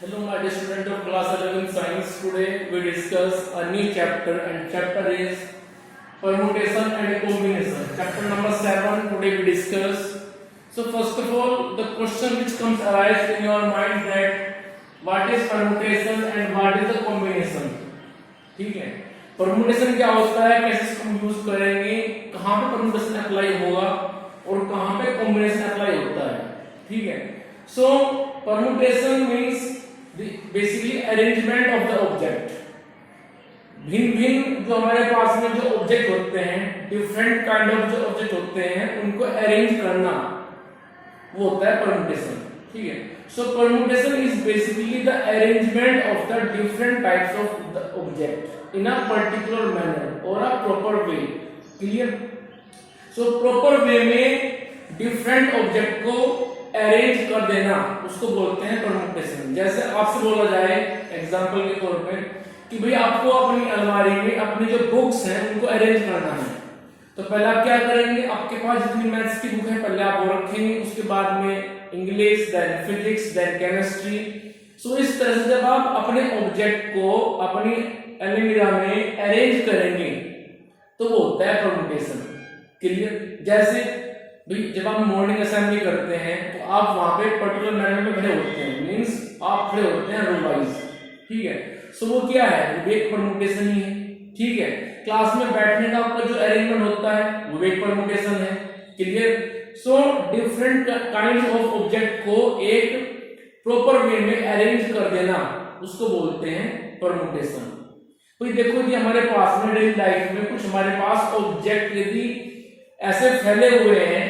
Hello, my dear student of class 11 science. Today we discuss a new chapter, and chapter is permutation and combination. Chapter number 7. Today we discuss. So first of all, the question which comes arise in your mind that what is permutation and what is the combination. ठीक है, permutation क्या होता है, कैसे इसको हम use करेंगे, कहाँ पे परमुटेशन अप्लाई होगा और कहाँ पे कॉम्बिनेशन अप्लाई होता है. ठीक है, so permutation means basically arrangement of the object. भिन्न भिन्न जो हमारे पास में जो ऑब्जेक्ट होते हैं, डिफरेंट काइंड ऑफ जो ऑब्जेक्ट होते हैं, उनको अरेंज करना, वो होता है परमुटेशन. ठीक है, so permutation is basically the arrangement of the different types of the object in a particular manner और a proper way. Clear? So proper way में डिफरेंट ऑब्जेक्ट को अरेंज कर देना, उसको बोलते हैं परमुटेशन. जैसे आपसे बोला जाए एग्जांपल के तौर पे कि भाई आपको अपनी अलमारी में अपनी जो बुक्स हैं उनको अरेंज करना है, तो पहले आप क्या करेंगे, आपके पास जितनी मैथ्स की बुक है पहले आप वो रखेंगे, उसके बाद में English, then physics, then chemistry. So इस तरह से जब आप अपने ऑब्जेक्ट को अपनी अलमीरा में अरेंज करेंगे तो वो होता है परमुटेशन. क्लियर? जैसे भाई जब आप मॉर्निंग असेंबली करते हैं तो आप वहां पे पर्टिकुलर मैनर में खड़े होते हैं, मींस आप खड़े होते हैं रो वाइज. ठीक है, सो वो क्या है, वो एक परमुटेशन ही है. ठीक है, क्लास में बैठने का आपका जो अरेंजमेंट होता है वो एक परमुटेशन है. Clear? So different kind of object को एक प्रॉपर वे में अरेंज कर देना, उसको बोलते हैं परमुटेशन. तो देखो जी हमारे पास में डेली लाइफ में कुछ हमारे पास ऑब्जेक्ट यदि ऐसे फैले हुए हैं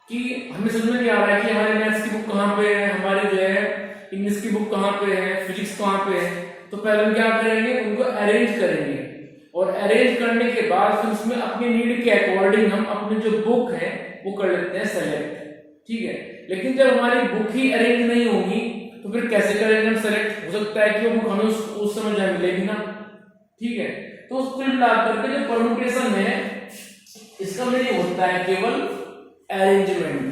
कि हमें समझ में नहीं आ रहा है कि हमारे मैथ्स की बुक कहाँ पे है, हमारे जो है इंग्लिश की बुक कहाँ पे है, फिजिक्स कहाँ पे है. तो पहले हम क्या करेंगे, उनको अरेंज करेंगे, और अरेंज करने के बाद फिर उसमें अपनी नीड के अकॉर्डिंग हम अपनी जो बुक है वो कर लेते हैं सेलेक्ट. ठीक है, लेकिन जब हमारी बुक ही अरेंज नहीं होगी तो फिर कैसे करेंगे हम सेलेक्ट. हो सकता है कि वो बुक हमें उस समय जहाँ मिलेगी ना. ठीक है, तो कुल मिलाकर के जो परमुटेशन है इसका मीनिंग होता है केवल अरेंजमेंट.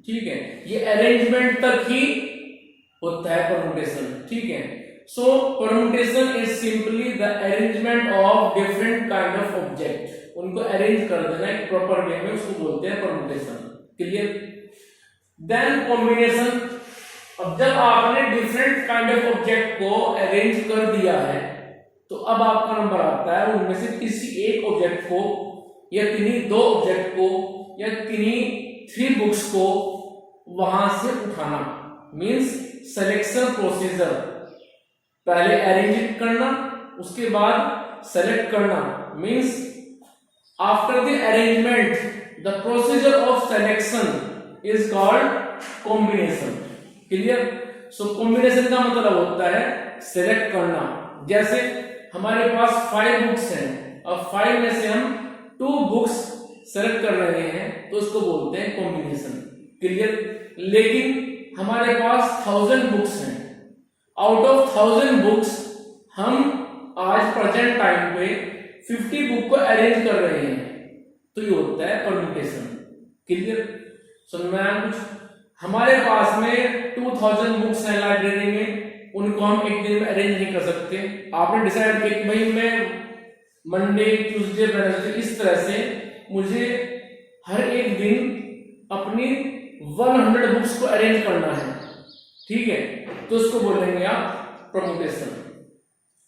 ठीक है, ये अरेंजमेंट तक ही होता है परमुटेशन. ठीक है, so permutation is simply the arrangement of different kind of object. उनको अरेंज कर देना एक प्रॉपर वे में, उसको बोलते हैं परमुटेशन. क्लियर? Then combination. अब जब आपने डिफरेंट काइंड ऑफ ऑब्जेक्ट को अरेंज कर दिया है तो अब आपका नंबर आता है उनमें से किसी एक ऑब्जेक्ट को या किन्हीं दो ऑब्जेक्ट को या किन्हीं 3 बुक्स को वहां से उठाना. Means selection procedure. पहले अरेंज करना, उसके बाद सेलेक्ट करना. Means after the arrangement the procedure of selection is called combination. Clear? So combination का मतलब होता है सेलेक्ट करना. जैसे हमारे पास 5 बुक्स हैं, अब 5 में से हम 2 बुक्स सेलेक्ट कर रहे हैं तो उसको बोलते हैं कॉम्बिनेशन. क्लियर? लेकिन हमारे पास 1000 बुक्स हैं, आउट ऑफ 1000 बुक्स हम आज प्रेजेंट टाइम पे 50 बुक को अरेंज कर रहे हैं, तो ये होता है परमुटेशन. क्लियर? समझ में आया कुछ? हमारे पास में 2000 बुक्स हैं लाइब्रेरी में, उनको हम एक दिन में अरेंज नहीं कर सकते. आपने डिसाइड किया कि भाई मैं मंडे, ट्यूसडे, वेडनेसडे इस तरह से मुझे हर एक दिन अपनी 100 बुक्स को अरेंज करना है. ठीक है, तो उसको बोलेंगे आप परमुटेशन.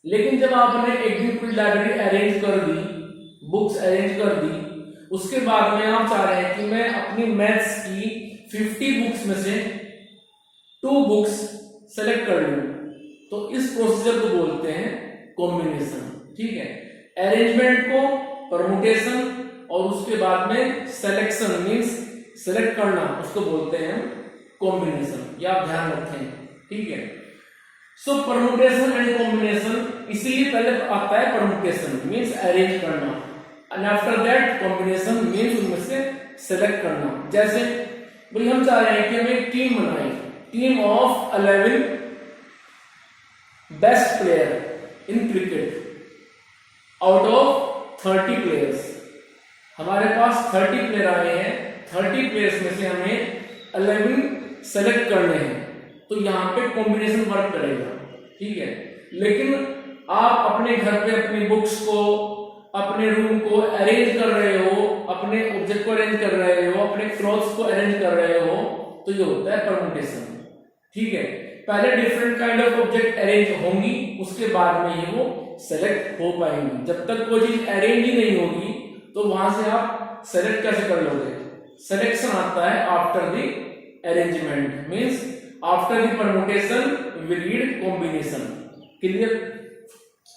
लेकिन जब आपने एक दिन पूरी लाइब्रेरी अरेंज कर दी, बुक्स अरेंज कर दी, उसके बाद में आप चाह रहे हैं कि मैं अपनी मैथ्स की 50 बुक्स में से 2 बुक्स सेलेक्ट कर लूं, तो इस प्रोसीजर को बोलते हैं कॉम्बिनेशन. ठीक है, अरेंजमेंट को परमुटेशन और उसके बाद में सिलेक्शन मींस सेलेक्ट करना, उसको बोलते हैं कॉम्बिनेशन. ये आप ध्यान रखें. ठीक है, सो परमुटेशन एंड कॉम्बिनेशन. इसीलिए पहले आता है परमुटेशन मींस अरेंज करना, and after that combination means उनमें से सेलेक्ट करना. जैसे भाई हम चाह रहे हैं कि हम एक टीम बनाएं, team of 11 best player in cricket out of 30 players. हमारे पास 30 प्लेयर आए हैं, 30 प्लेयर्स में से हमें 11 सेलेक्ट करने हैं. तो यहाँ पे कॉम्बिनेशन वर्क करेगा, ठीक है। लेकिन आप अपने घर पे अपनी बुक्स को, अपने रूम को अरेंज कर रहे हो, अपने ऑब्जेक्ट को अरेंज कर रहे हो, अपने क्लॉथ्स को अरेंज कर रहे हो, तो ये होता है परमुटेशन, ठीक है। पहले different kind of object arrange होंगी, उसके बाद में ही वो सेलेक्ट हो पाएंगी। जब तक कोई चीज अरेंज ही नहीं होगी तो वहां से आप सेलेक्ट कैसे कर लोगे? सिलेक्शन आता है after the arrangement, means after the permutation we read combination. Clear?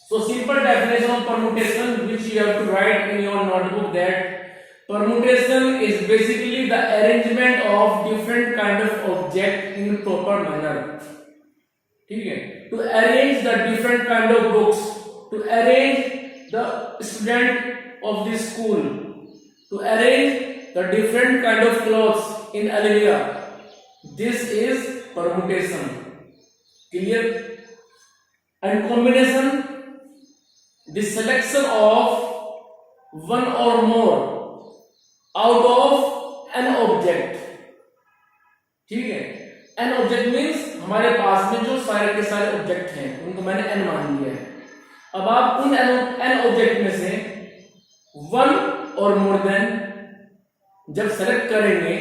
So simple definition of permutation which you have to write in your notebook, that permutation is basically the arrangement of different kind of object in proper manner, ठीक है। To arrange the different kind of books, to arrange the student of the school, to arrange the different kind of clothes in area, this is permutation. Clear? And combination, the selection of one or more out of an object, ठीक है। n object means हमारे पास में जो सारे के सारे object हैं उनको मैंने n मान लिया है। अब आप उन n ऑब्जेक्ट में से वन और मोर देन जब सेलेक्ट करेंगे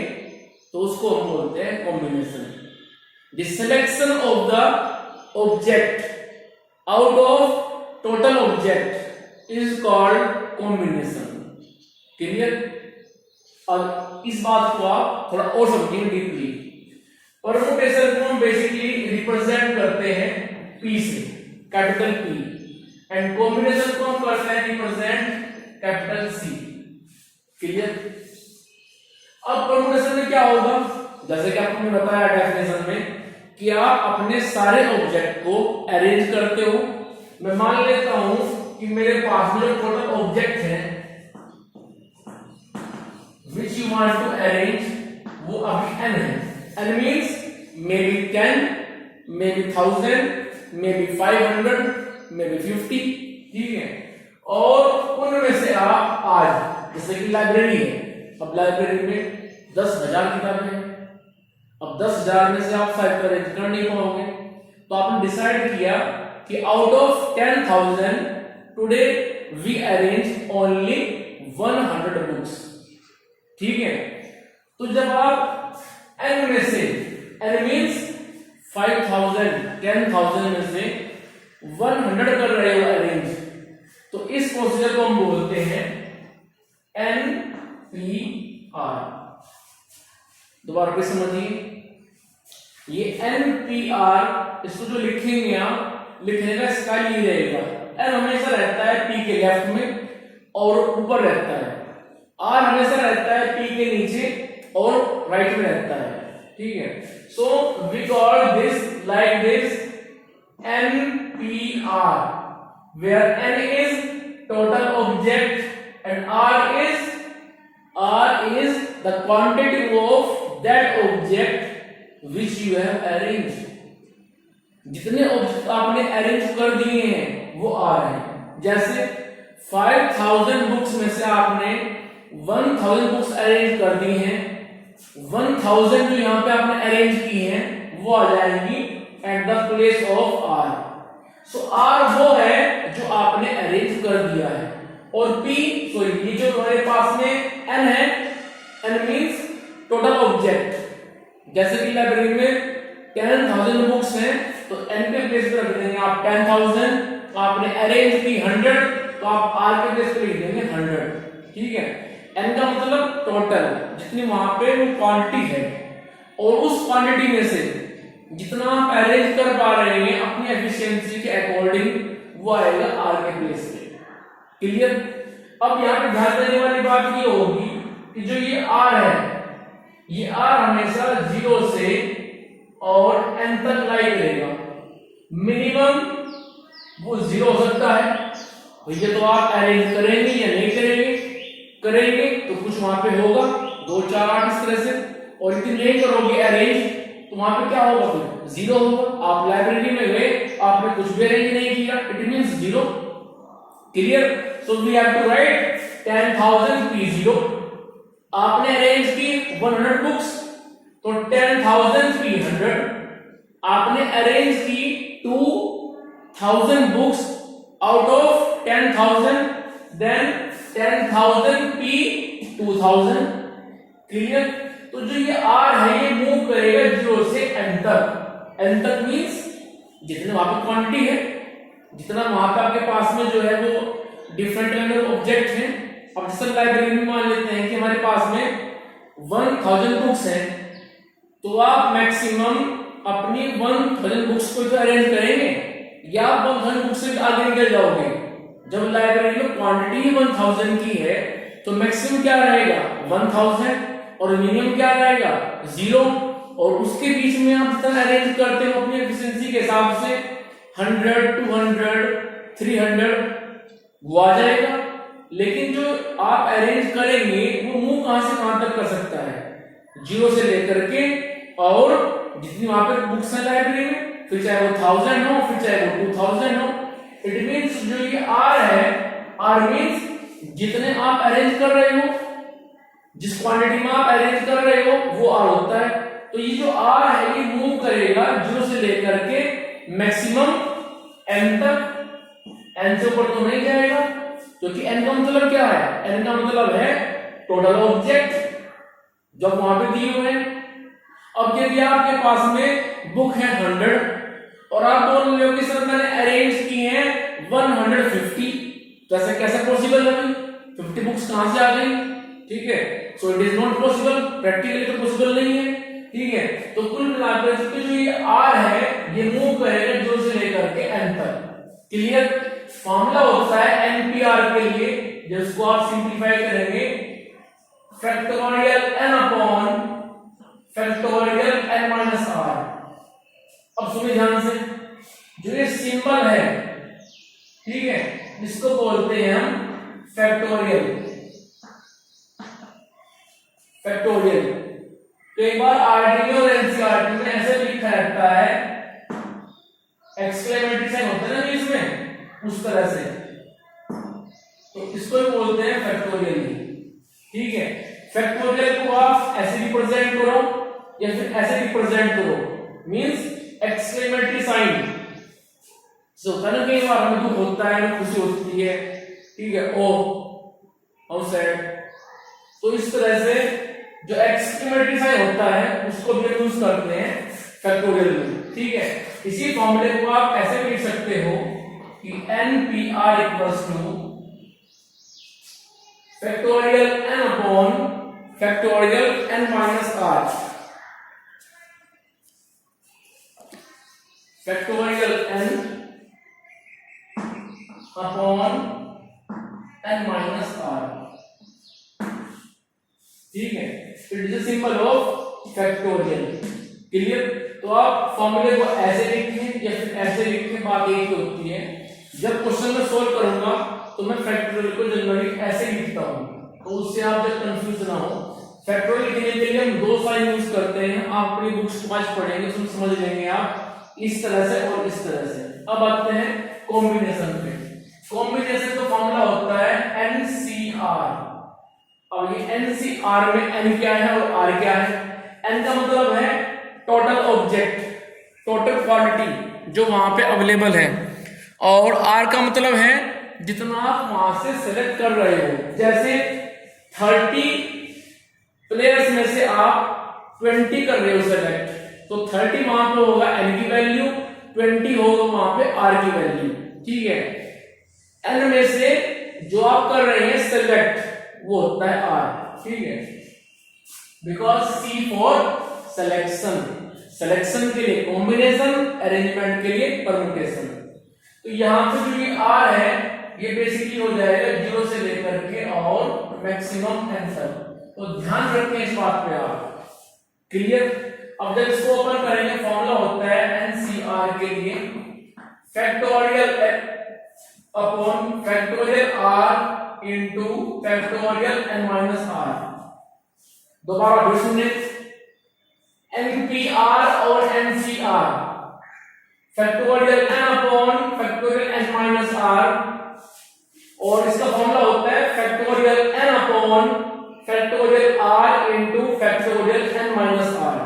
तो उसको हम बोलते हैं combination. The selection of the object out of total object is called combination. Clear? अब इस बात को आप थोड़ा और समझिए डीपली। परमुटेशन को हम बेसिकली रिप्रेजेंट करते हैं P से, कैपिटल P, एंड कॉम्बिनेशन को हम करते हैं रिप्रेजेंट कैपिटल C। क्लियर? अब परमुटेशन में क्या होगा, जैसे कि आपको मैं बताया डेफिनेशन में कि आप अपने सारे ऑब्जेक्ट को अरेंज करते हो। मैं मान लेता हूं कि मेरे पास में जो टोटल ऑब्जेक्ट है which you want to arrange वो अभी n है। n means may be 10, may be 1000, may be 500, may be 50, ठीक है। और उनमें से आप आज जैसे कि लाइब्रेरी है, अब लाइब्रेरी में 10,000 किताबें हैं। अब 10,000 में से आप शायद अरेंज कर नहीं पाओगे, तो आपने डिसाइड किया कि out of 10,000 today we arrange only 100 books, ठीक है। तो जब आप n में से, n मींस 5,000, 10,000 में से 100 कर रहे हो अरेंज, तो इस प्रोसीजर को हम बोलते हैं NPR। दोबारा पे समझिए, ये NPR, इसको जो लिखेंगे आप, लिखने का स्टाइल ये रहेगा, n हमेशा रहता है P के लेफ्ट में और ऊपर रहता है, R हमेशा रहता है P के नीचे और राइट में रहता है, ठीक है। So we call this like this NPR, where n is total object and R is the quantity of that object which you have arranged। जितने ऑब्जेक्ट आपने अरेंज कर दिए हैं वो आ रहे हैं। जैसे 5,000 बुक्स में से आपने 1,000 बुक्स अरेंज कर दी हैं, 1,000 जो यहाँ पे आपने अरेंज की हैं वो आ जाएंगी at the place of R। So R वो है जो आपने अरेंज कर दिया है, और P, सॉरी, ये जो हमारे पास में N है, N मींस टोटल ऑब्जेक्ट। जैसे कि लाइब्रेरी में 10,000 बुक्स हैं तो n के प्लेस पे रख देंगे आप 10,000, तो आपने अरेंज की 100, तो आप r के प्लेस पे लिख देंगे 100, ठीक है। n का मतलब टोटल, जितनी वहां पे वो क्वांटिटी है, और उस क्वांटिटी में से जितना आप अरेंज कर पा रहे हैं अपनी एफिशिएंसी के अकॉर्डिंग वो आएगा r के प्लेस पे। क्लियर? अब यहाँ पे ध्यान देने वाली बात ये होगी कि जो ये r है, ये r हमेशा 0 से और n तक लाई करेगा। मिनिमम वो 0 हो सकता है, ये तो आप अरेंज करेंगे या नहीं करेंगे, करेंगे तो कुछ वहां पे होगा 2, 4, 8 इस तरह से, और यदि नहीं करोगे अरेंज तो वहां पे क्या होगा, फिर 0 होगा। आप लाइब्रेरी में गए, आपने कुछ भी अरेंज नहीं किया, it means 0। Clear? So we have to write 10,000 P0। आपने अरेंज की 100 बुक्स, तो 10,000 P100, आपने अरेंज की 2000 books out of 10,000, then 10,000 p 2000। Clear? तो जो ये r है ये मूव करेगा 0 से n तक। n तक मींस जितने वहां पे क्वांटिटी है, जितना वहां पे आपके पास में जो है वो डिफरेंट लेवल ऑब्जेक्ट है। अब जैसे लाइब्रेरी में मान लेते हैं कि हमारे पास में 1000 बुक्स हैं, तो आप मैक्सिमम अपनी 1000 बुक्स को जो अरेंज करेंगे या 1000 बुक्स से आगे निकल जाओगे। जब लाइब्रेरी में क्वांटिटी ही 1000 की है तो मैक्सिमम क्या रहेगा 1000 और मिनिमम क्या रहेगा 0, और उसके बीच में आप जितना अरेंज करते हो अपनी एफिशिएंसी के हिसाब से 100, 200, 300 वो आ जाएगा। लेकिन जो आप अरेंज करेंगे वो मूव कहां से कहां तक कर सकता है, 0 से लेकर के, और जितनी वहां पर बुक्स है लाइब्रेरी में, फिर चाहे वो 1000 हो, फिर चाहे वो 2000 हो। इट मींस जो ये आर है, आर मींस जितने आप अरेंज कर रहे हो, जिस क्वांटिटी में आप अरेंज कर रहे हो वो आर होता है। तो ये जो आर है ये मूव करेगा 0 से लेकर के मैक्सिमम n तक। n से ऊपर तो नहीं जाएगा, क्योंकि n का मतलब क्या है, n का मतलब है टोटल ऑब्जेक्ट जो वहां पे दिए हुए हैं। अब यदि आपके पास में बुक है 100 और आप बोल रहे हो कि सर मैंने अरेंज की है 150, तो ऐसा कैसे पॉसिबल है? 50 बुक्स कहां से आ गई? ठीक है, so it is not possible, practically तो पॉसिबल नहीं है। ठीक है, तो कुल मिलाकर जो ये आर है ये मूव करेगा 0 से लेकर के n तक। क्लियर? फॉर्मूला होता है npr के लिए, जिसको आप सिंपलीफाई करेंगे factorial n upon factorial n minus r। अब सुनिए ध्यान से, जो ये सिंबल है, ठीक है, इसको बोलते हैं हम फैक्टोरियल। फैक्टोरियल कई बार आरटीई और एनसीईआरटी में ऐसे लिखा रहता है, एक्सक्लेमेटरी साइन होता है ना इसमें, उस तरह से, तो इसको ही बोलते हैं फैक्टोरियल। ठीक है, फैक्टोरियल को आप ऐसे रिप्रेजेंट करो या फिर ऐसे रिप्रेजेंट करो, मींस एक्सक्लेमेटरी साइन। सो ना कई बार हमें दुख होता है, खुशी होती है, ठीक है, ओ हाउ सैड, तो इस तरह से जो एक्सक्लेमेटरी साइन होता है उसको भी यूज करते हैं फैक्टोरियल में। ठीक है, इसी फॉर्मूले को आप ऐसे लिख सकते हो कि npr equals two factorial n upon factorial n minus r। Factorial n upon n minus r। ठीक है, it is a symbol of factorial. Clear? तो आप फॉर्मूले को ऐसे लिखें या फिर ऐसे लिखें, बात एक ही होती है। जब क्वेश्चन में सोल्व करूंगा तो मैं फैक्टोरियल को जनरली ऐसे लिखता हूं, तो उससे आप जब कंफ्यूज ना हो। फैक्टोरियल लिखने के लिए हम 2 साइन यूज करते हैं, आप अपनी बुक्स को आज पढ़ेंगे तो समझ लेंगे आप, इस तरह से और इस तरह से। अब आते हैं कॉम्बिनेशन पे। कॉम्बिनेशन का फॉर्मूला होता है NCR। अब ये NCR में n क्या है और r क्या है? n का मतलब है टोटल ऑब्जेक्ट, टोटल क्वांटिटी जो वहां पे अवेलेबल है, और r का मतलब है जितना आप वहां से सेलेक्ट कर रहे हो। जैसे 30 प्लेयर्स में से आप 20 कर रहे हो सेलेक्ट, तो 30 वहां पे होगा n की वैल्यू, 20 होगा वहां पे r की वैल्यू। ठीक है, n में से जो आप कर रहे हैं सेलेक्ट वो होता है r। ठीक है, because C for selection, selection के लिए कॉम्बिनेशन, अरेंजमेंट के लिए परम्यूटेशन। तो यहां पे जो ये r है ये बेसिकली हो जाएगा 0 से लेकर के और मैक्सिमम n तक। तो ध्यान रखें इस बात पे आप। क्लियर? अब जब इसको ओपन करेंगे, फॉर्मूला होता है NCR के लिए factorial upon factorial r into factorial n minus r। दोबारा फिर सुनिए, NPR और NCR factorial n upon factorial n minus r, और इसका फॉर्मूला होता है factorial n upon factorial r into factorial n minus r।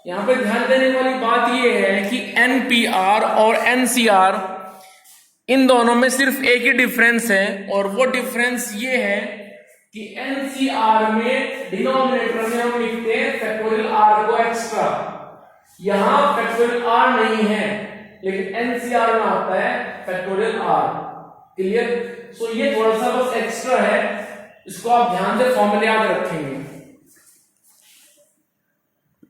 यहां पे ध्यान देने वाली बात यह है कि एनपीआर और एनसीआर इन दोनों में सिर्फ एक ही डिफरेंस है, और वो डिफरेंस ये है कि एनसीआर में डिनोमिनेटर में हम लिखते हैं फैक्टोरियल आर को एक्स्ट्रा, यहां फैक्टोरियल आर नहीं है, लेकिन एनसीआर में आता है फैक्टोरियल आर। क्लियर? सो ये थोड़ा सा बस एक्स्ट्रा है, इसको आप ध्यान से फॉर्मूले याद रखेंगे।